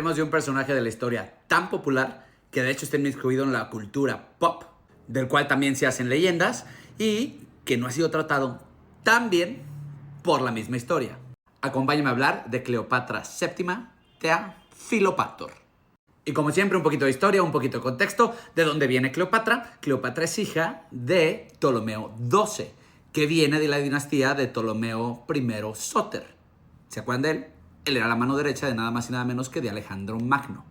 hablaremos de un personaje de la historia tan popular que de hecho está inmiscuido en la cultura pop, del cual también se hacen leyendas y que no ha sido tratado tan bien por la misma historia. Acompáñame a hablar de Cleopatra VII Tea Filopactor. Y como siempre, un poquito de historia, un poquito de contexto. ¿De dónde viene Cleopatra? Cleopatra es hija de Ptolomeo XII, que viene de la dinastía de Ptolomeo I Sóter. ¿Se acuerdan de él? Él era la mano derecha de nada más y nada menos que de Alejandro Magno.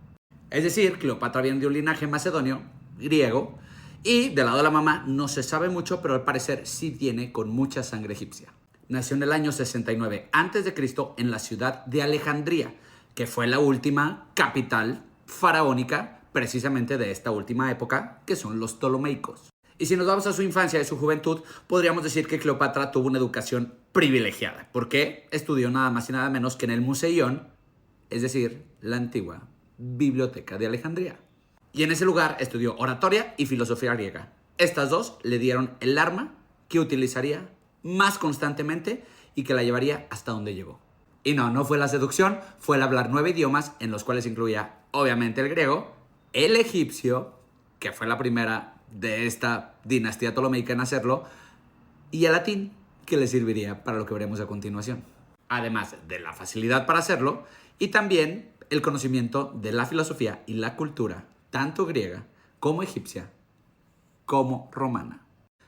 Es decir, Cleopatra viene de un linaje macedonio, griego, y del lado de la mamá no se sabe mucho, pero al parecer sí viene con mucha sangre egipcia. Nació en el año 69 a.C. en la ciudad de Alejandría, que fue la última capital faraónica precisamente de esta última época, que son los ptolomeicos. Y si nos vamos a su infancia y su juventud, podríamos decir que Cleopatra tuvo una educación privilegiada, porque estudió nada más y nada menos que en el Museión, es decir, la antigua Biblioteca de Alejandría. Y en ese lugar estudió oratoria y filosofía griega. Estas dos le dieron el arma que utilizaría más constantemente y que la llevaría hasta donde llegó. Y no fue la seducción, fue el hablar 9 idiomas, en los cuales incluía obviamente el griego, el egipcio, que fue la primera de esta dinastía ptolomeica en hacerlo, y el latín, que le serviría para lo que veremos a continuación. Además de la facilidad para hacerlo, y también el conocimiento de la filosofía y la cultura, tanto griega como egipcia, como romana.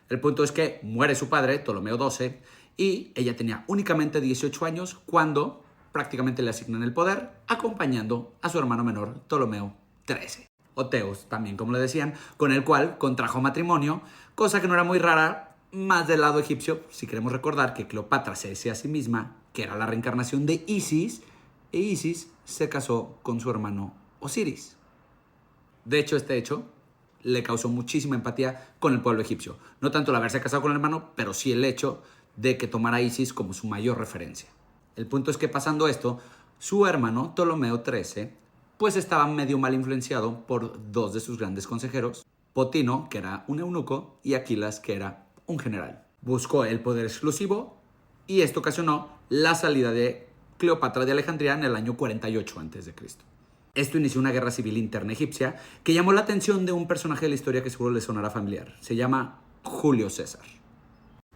El punto es que muere su padre, Ptolomeo XII, y ella tenía únicamente 18 años cuando prácticamente le asignan el poder, acompañando a su hermano menor, Ptolomeo XIII. O Teos, también como le decían, con el cual contrajo matrimonio, cosa que no era muy rara, más del lado egipcio, si queremos recordar que Cleopatra se decía a sí misma que era la reencarnación de Isis, e Isis se casó con su hermano Osiris. De hecho, este hecho le causó muchísima empatía con el pueblo egipcio. No tanto el haberse casado con el hermano, pero sí el hecho de que tomara a Isis como su mayor referencia. El punto es que pasando esto, su hermano Ptolomeo XIII pues estaba medio mal influenciado por dos de sus grandes consejeros, Potino, que era un eunuco, y Aquilas, que era un general. Buscó el poder exclusivo y esto ocasionó la salida de Cleopatra de Alejandría en el año 48 a.C. Esto inició una guerra civil interna egipcia que llamó la atención de un personaje de la historia que seguro le sonará familiar. Se llama Julio César.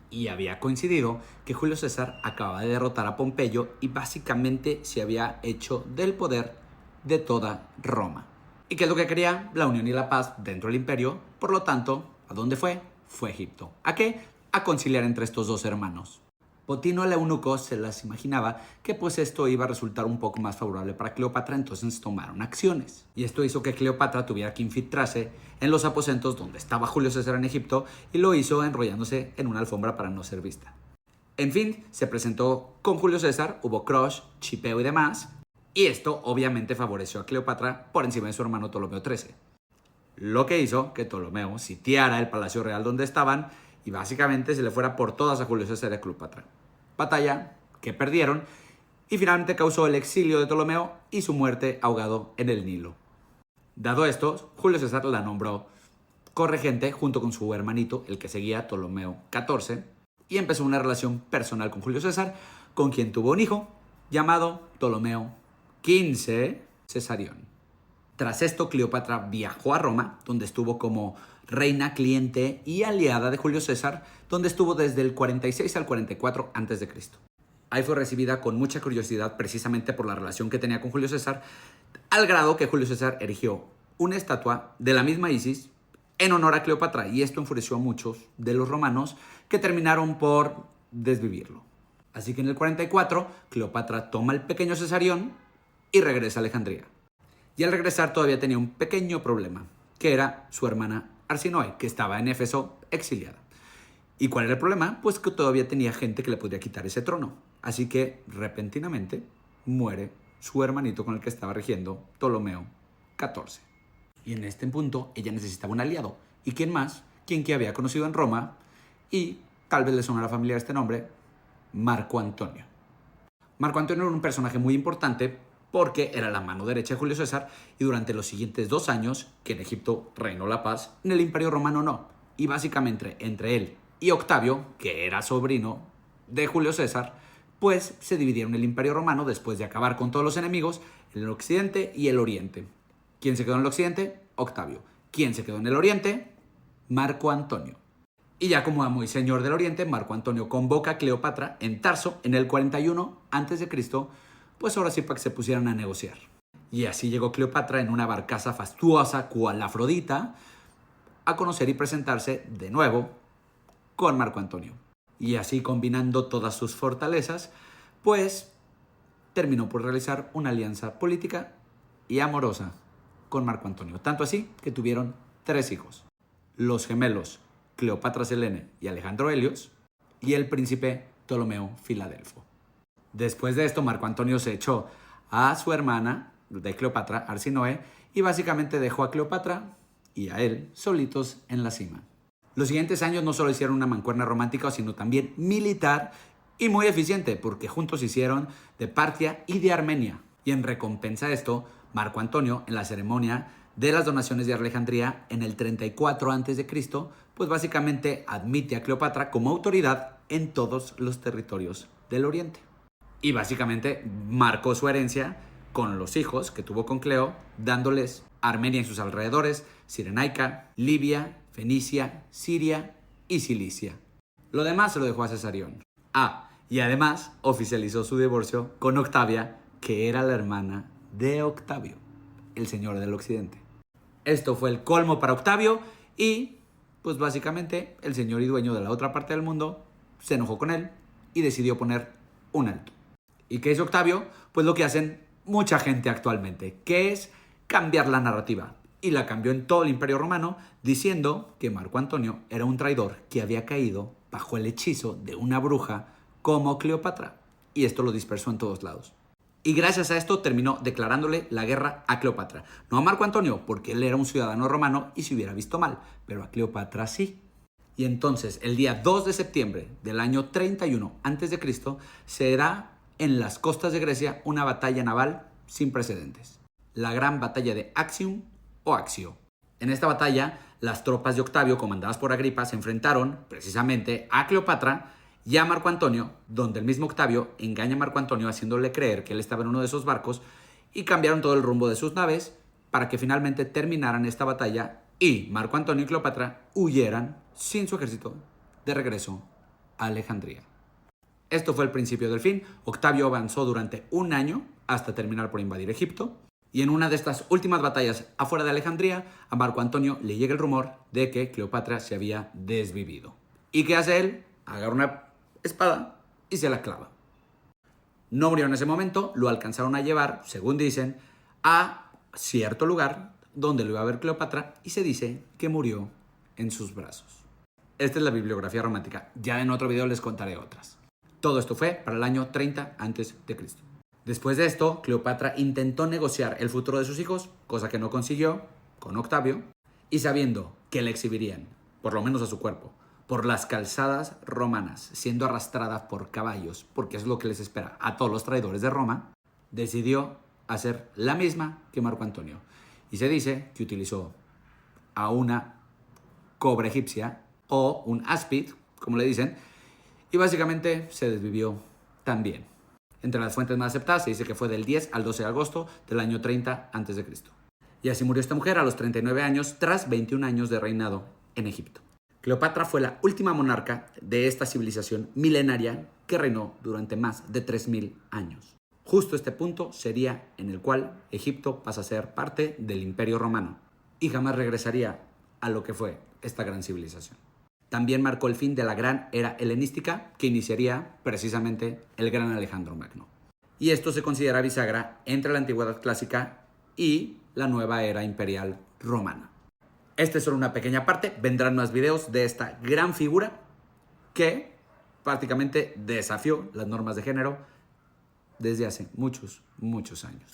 Y había coincidido que Julio César acababa de derrotar a Pompeyo y básicamente se había hecho del poder de toda Roma. ¿Y qué es lo que quería? La unión y la paz dentro del imperio. Por lo tanto, ¿a dónde fue? Fue a Egipto. ¿A qué? A conciliar entre estos dos hermanos. Potino el eunuco se las imaginaba que pues esto iba a resultar un poco más favorable para Cleopatra, entonces tomaron acciones. Y esto hizo que Cleopatra tuviera que infiltrarse en los aposentos donde estaba Julio César en Egipto y lo hizo enrollándose en una alfombra para no ser vista. En fin, se presentó con Julio César, hubo crush, chipeo y demás, y esto obviamente favoreció a Cleopatra por encima de su hermano Ptolomeo XIII. Lo que hizo que Ptolomeo sitiara el palacio real donde estaban y básicamente se le fuera por todas a Julio César y a Cleopatra. Batalla que perdieron y finalmente causó el exilio de Ptolomeo y su muerte ahogado en el Nilo. Dado esto, Julio César la nombró corregente junto con su hermanito, el que seguía, Ptolomeo XIV, y empezó una relación personal con Julio César, con quien tuvo un hijo llamado Ptolomeo XV Cesarión. Tras esto, Cleopatra viajó a Roma, donde estuvo como reina, cliente y aliada de Julio César, donde estuvo desde el 46 al 44 a.C. Ahí fue recibida con mucha curiosidad precisamente por la relación que tenía con Julio César, al grado que Julio César erigió una estatua de la misma Isis en honor a Cleopatra, y esto enfureció a muchos de los romanos que terminaron por desvivirlo. Así que en el 44, Cleopatra toma el pequeño Cesarión y regresa a Alejandría. Y al regresar todavía tenía un pequeño problema, que era su hermana Arsinoe, que estaba en Éfeso exiliada. ¿Y cuál era el problema? Pues que todavía tenía gente que le podría quitar ese trono. Así que repentinamente muere su hermanito con el que estaba regiendo, Ptolomeo XIV. Y en este punto ella necesitaba un aliado. ¿Y quién más? Quien que había conocido en Roma, y tal vez le sonara familiar este nombre, Marco Antonio. Marco Antonio era un personaje muy importante porque era la mano derecha de Julio César y durante los siguientes 2 años que en Egipto reinó la paz, en el Imperio Romano no. Y básicamente entre él y Octavio, que era sobrino de Julio César, pues se dividieron el Imperio Romano después de acabar con todos los enemigos, el occidente y el oriente. ¿Quién se quedó en el occidente? Octavio. ¿Quién se quedó en el oriente? Marco Antonio. Y ya como amo y señor del oriente, Marco Antonio convoca a Cleopatra en Tarso en el 41 a.C., pues ahora sí para que se pusieran a negociar. Y así llegó Cleopatra en una barcaza fastuosa cual Afrodita a conocer y presentarse de nuevo con Marco Antonio. Y así combinando todas sus fortalezas, pues terminó por realizar una alianza política y amorosa con Marco Antonio. Tanto así que tuvieron 3 hijos. Los gemelos Cleopatra Selene y Alejandro Helios y el príncipe Ptolomeo Filadelfo. Después de esto, Marco Antonio se echó a su hermana de Cleopatra, Arsinoe, y básicamente dejó a Cleopatra y a él solitos en la cima. Los siguientes años no solo hicieron una mancuerna romántica, sino también militar y muy eficiente, porque juntos hicieron de Partia y de Armenia. Y en recompensa de esto, Marco Antonio, en la ceremonia de las donaciones de Alejandría en el 34 a.C., pues básicamente admite a Cleopatra como autoridad en todos los territorios del Oriente. Y básicamente marcó su herencia con los hijos que tuvo con Cleo, dándoles Armenia y sus alrededores, Cirenaica, Libia, Fenicia, Siria y Cilicia. Lo demás se lo dejó a Cesarión. Y además oficializó su divorcio con Octavia, que era la hermana de Octavio, el señor del occidente. Esto fue el colmo para Octavio y, pues básicamente, el señor y dueño de la otra parte del mundo se enojó con él y decidió poner un alto. ¿Y qué hizo Octavio? Pues lo que hacen mucha gente actualmente, que es cambiar la narrativa. Y la cambió en todo el Imperio Romano, diciendo que Marco Antonio era un traidor que había caído bajo el hechizo de una bruja como Cleopatra. Y esto lo dispersó en todos lados. Y gracias a esto terminó declarándole la guerra a Cleopatra. No a Marco Antonio, porque él era un ciudadano romano y se hubiera visto mal, pero a Cleopatra sí. Y entonces, el día 2 de septiembre del año 31 a.C., se da en las costas de Grecia una batalla naval sin precedentes. La gran batalla de Actium o Accio. En esta batalla, las tropas de Octavio, comandadas por Agripa, se enfrentaron precisamente a Cleopatra y a Marco Antonio, donde el mismo Octavio engaña a Marco Antonio haciéndole creer que él estaba en uno de esos barcos y cambiaron todo el rumbo de sus naves para que finalmente terminaran esta batalla y Marco Antonio y Cleopatra huyeran sin su ejército de regreso a Alejandría. Esto fue el principio del fin. Octavio avanzó durante un año hasta terminar por invadir Egipto. Y en una de estas últimas batallas afuera de Alejandría, a Marco Antonio le llega el rumor de que Cleopatra se había desvivido. ¿Y qué hace él? Agarra una espada y se la clava. No murió en ese momento, lo alcanzaron a llevar, según dicen, a cierto lugar donde lo iba a ver Cleopatra y se dice que murió en sus brazos. Esta es la bibliografía romántica. Ya en otro video les contaré otras. Todo esto fue para el año 30 a.C. Después de esto, Cleopatra intentó negociar el futuro de sus hijos, cosa que no consiguió, con Octavio, y sabiendo que le exhibirían, por lo menos a su cuerpo, por las calzadas romanas, siendo arrastrada por caballos, porque es lo que les espera a todos los traidores de Roma, decidió hacer la misma que Marco Antonio. Y se dice que utilizó a una cobra egipcia o un áspid, como le dicen, y básicamente se desvivió también. Entre las fuentes más aceptadas se dice que fue del 10 al 12 de agosto del año 30 a.C. Y así murió esta mujer a los 39 años tras 21 años de reinado en Egipto. Cleopatra fue la última monarca de esta civilización milenaria que reinó durante más de 3000 años. Justo este punto sería en el cual Egipto pasa a ser parte del Imperio Romano y jamás regresaría a lo que fue esta gran civilización. También marcó el fin de la gran era helenística que iniciaría precisamente el gran Alejandro Magno. Y esto se considera bisagra entre la antigüedad clásica y la nueva era imperial romana. Esta es solo una pequeña parte, vendrán más videos de esta gran figura que prácticamente desafió las normas de género desde hace muchos años.